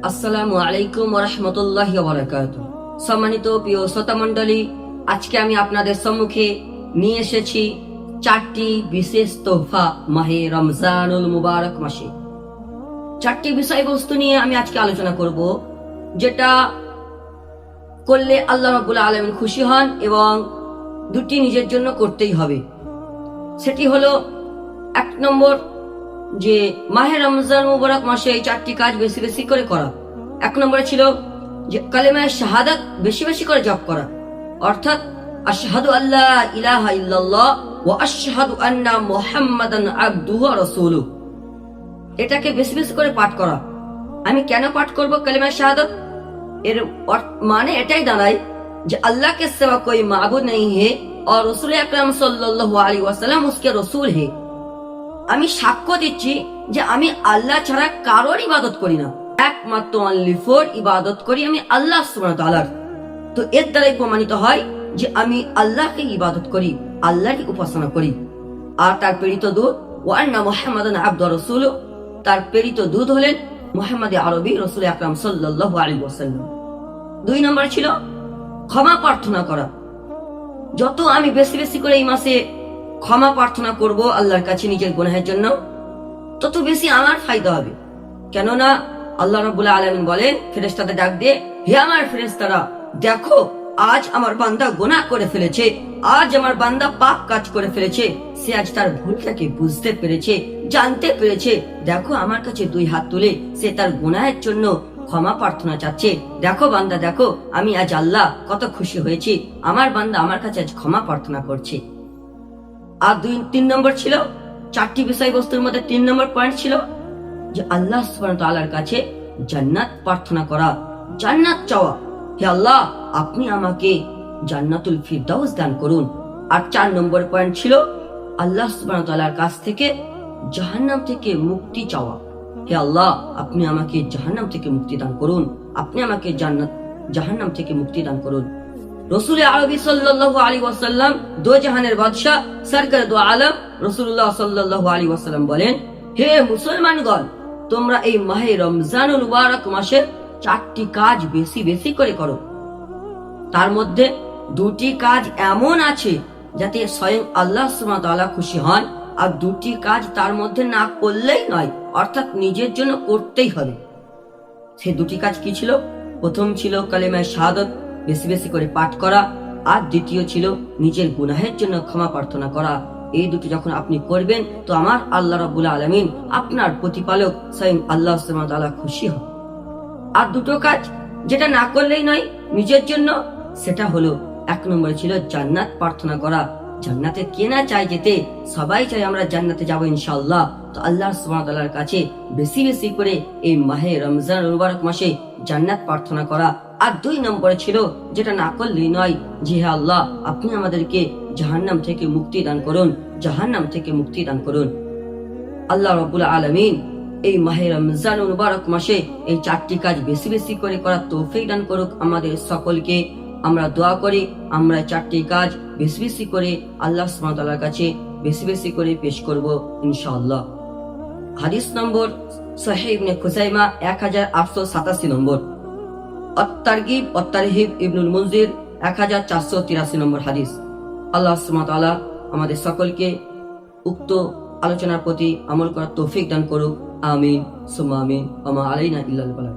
আসসালামু আলাইকুম ওয়া রাহমাতুল্লাহি ওয়া বারাকাতুহু। সম্মানিত প্রিয় শ্রোতা মণ্ডলী, আজকে আমি আপনাদের সম্মুখে নিয়ে এসেছি 4টি বিশেষ তোহফা মাহে রমজানুল মুবারক মাসে। 4টি বিষয়বস্তু নিয়ে আমি আজকে আলোচনা করব, যেটা করলে আল্লাহ রাব্বুল আলামিন খুশি হন এবং দুটি নিজের জন্য করতেই হবে। সেটি হলো 1 নম্বর, যে মাহে রমজান মুবারক মাসে এই 4টি কাজ বেশি বেশি করে করা। 1 নম্বরে ছিল যে কালেমায়ে শাহাদাত বেশি বেশি করে জপ করা, অর্থাৎ আশহাদু আল্লা ইলাহা ইল্লাল্লাহ ওয়া আশহাদু আন্না মুহাম্মাদান আবদুহু ওয়া রাসূলুহু, এটাকে বেশি বেশি করে পাঠ করা। আমি কেন পাঠ করব কালেমায়ে শাহাদাত? এর মানে এটাই দাঁড়ায় যে अल्लाह के सिवा कोई माबूद नहीं है और रसूल আকরাম সাল্লাল্লাহু আলাইহি ওয়াসাল্লাম उसके रसूल है। আমি সাক্ষ্য দিচ্ছি যে আমি আল্লাহ ছাড়া কারোর ইবাদত করি না, একমাত্র অনলি ফর ইবাদত করি আমি আল্লাহ সুবহানাহু ওয়া তাআলার। তো এর দ্বারাই প্রমাণিত হয় যে আমি আল্লাহকে ইবাদত করি, আল্লাহকে উপাসনা করি। আর তার প্রেরিত দূত ওয়া আন্না মুহাম্মাদান আবদুহু ওয়া রাসূলুহু, তার প্রেরিত দূত হলেন মুহাম্মদ আরবি রাসূল আকরাম সাল্লাল্লাহু আলাইহি ওয়াসাল্লাম। 2 নম্বর ছিল ক্ষমা প্রার্থনা করা। যত আমি বেশি বেশি করে এই মাসে ক্ষমা প্রার্থনা করব আল্লাহর কাছে নিজের গুনাহের জন্য, তত বেশি আমার ফায়দা হবে। কেননা আল্লাহ রাব্বুল আলামিন বলেন ফেরেশতাদের ডাক দিয়ে, হে আমার ফেরেশতারা, দেখো আজ আমার বান্দা গুনাহ করে ফেলেছে, আজ আমার বান্দা পাপ কাজ করে ফেলেছে, সে আজ তার ভুলটাকে বুঝতে পেরেছে, জানতে পেরেছে। দেখো আমার কাছে 2 হাত তুলে সে তার গুনাহের জন্য ক্ষমা প্রার্থনা চাচ্ছে। দেখো বান্দা, দেখো আমি আজ আল্লাহ কত খুশি হয়েছি, আমার বান্দা আমার কাছে আজ ক্ষমা প্রার্থনা করছে। আর 3 নম্বর ছিল, 4টি বিষয়বস্তুর মধ্যে 3 নম্বর পয়েন্ট ছিল যে আল্লাহ সুবহানাহু ওয়া তাআলার কাছে জান্নাত প্রার্থনা করা, জান্নাত চাওয়া। হে আল্লাহ, আপনি আমাকে জান্নাতুল ফিরদাউস দান করুন। আর 4 নম্বর পয়েন্ট ছিল আল্লাহ সুবহানাহু ওয়া তাআলার কাছ থেকে জাহান্নাম থেকে মুক্তি চাওয়া। হে আল্লাহ, আপনি আমাকে জাহান্নাম থেকে মুক্তি দান করুন, আপনি আমাকে জাহান্নাম থেকে মুক্তি দান করুন। রসুল আরবি সাল্লাল্লাহু আলাইহি ওয়াসাল্লাম, দো জাহানের বাদশা, সরকার দো আলম রাসূলুল্লাহ সাল্লাল্লাহু আলাইহি ওয়াসাল্লাম বলেন, হে মুসলমানগণ, তোমরা এই মাহে রমজানুল মুবারক মাসে 4টি কাজ বেশি বেশি করে করো। তার মধ্যে 2টি কাজ এমন আছে যাতে স্বয়ং আল্লাহ সুবহানাহু ওয়া তাআলা খুশি হন, আর 2টি কাজ তার মধ্যে না করলেই নয়, অর্থাৎ নিজের জন্য করতেই হবে। সেই 2টি কাজ কি ছিল? প্রথম ছিল কালেমায়ে শাহাদাত বেশি বেশি করে পাঠ করা, আর দ্বিতীয় ছিল নিজের গুনাহের জন্য ক্ষমা প্রার্থনা করা। এই 2টি যখন আপনি করবেন, তো আমার আল্লাহ রাব্বুল আলামিন, আপনার প্রতিপালক স্বয়ং আল্লাহ সুবহানাহু ওয়া তাআলা খুশি হন। আর 2টো কাজ যেটা না করলেই নয় নিজের জন্য, সেটা হলো 1 নম্বরে ছিল জান্নাত প্রার্থনা করা। জান্নাতে কে না চায় যেতে? সবাই চাই আমরা জান্নাতে যাব ইনশাআল্লাহ। তো আল্লাহ সুবহানাহু ওয়া তাআলার কাছে বেশি বেশি করে এই মাহে রমজান মুবারক মাসে জান্নাত প্রার্থনা করা। আর 2 নম্বরে ছিল যেটা না করলেই নয়, যে হে আল্লাহ, আপনি আমাদেরকে জাহান্নাম থেকে মুক্তি দান করুন, জাহান্নাম থেকে মুক্তি দান করুন। আল্লাহ রাব্বুল আলামিন এই মাহে রমজান মুবারক মাসে এই 4টি কাজ বেশি বেশি করে করার তৌফিক দান করুক আমাদের সকলকে। আমরা দোয়া করি আমরা 4টি কাজ বেশি বেশি করে আল্লাহ সুবহানাহু ওয়া তাআলার কাছে বেশি বেশি করে পেশ করব ইনশাআল্লাহ। হাদিস নম্বর সহিহ ইবনে খুজাইমা 1887 নম্বর, আত-তারগিব ওয়াত তারহিব ইবনুল মুনজির 1483 নম্বর হাদিস। আল্লাহ সুবহানাহু ওয়া তাআলা আমাদের সকলকে উক্ত আলোচনার প্রতি আমল করার তৌফিক দান করুক। আমিন সুম্মা আমিন। ওয়া মা আলাইনা ইল্লাল বালাগ।